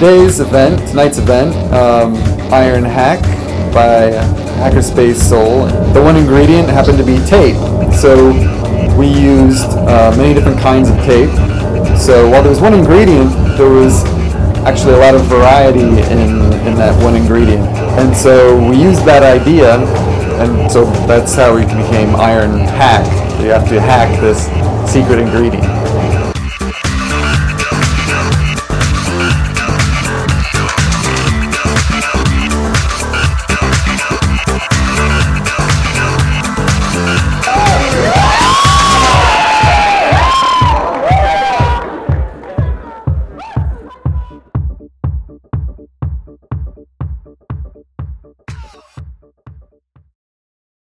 tonight's event, Iron Hack by Hackerspace Soul, the one ingredient happened to be tape. So we used many different kinds of tape. So while there was one ingredient, there was actually a lot of variety in that one ingredient. And so we used that idea, and so that's how we became Iron Hack. You have to hack this secret ingredient.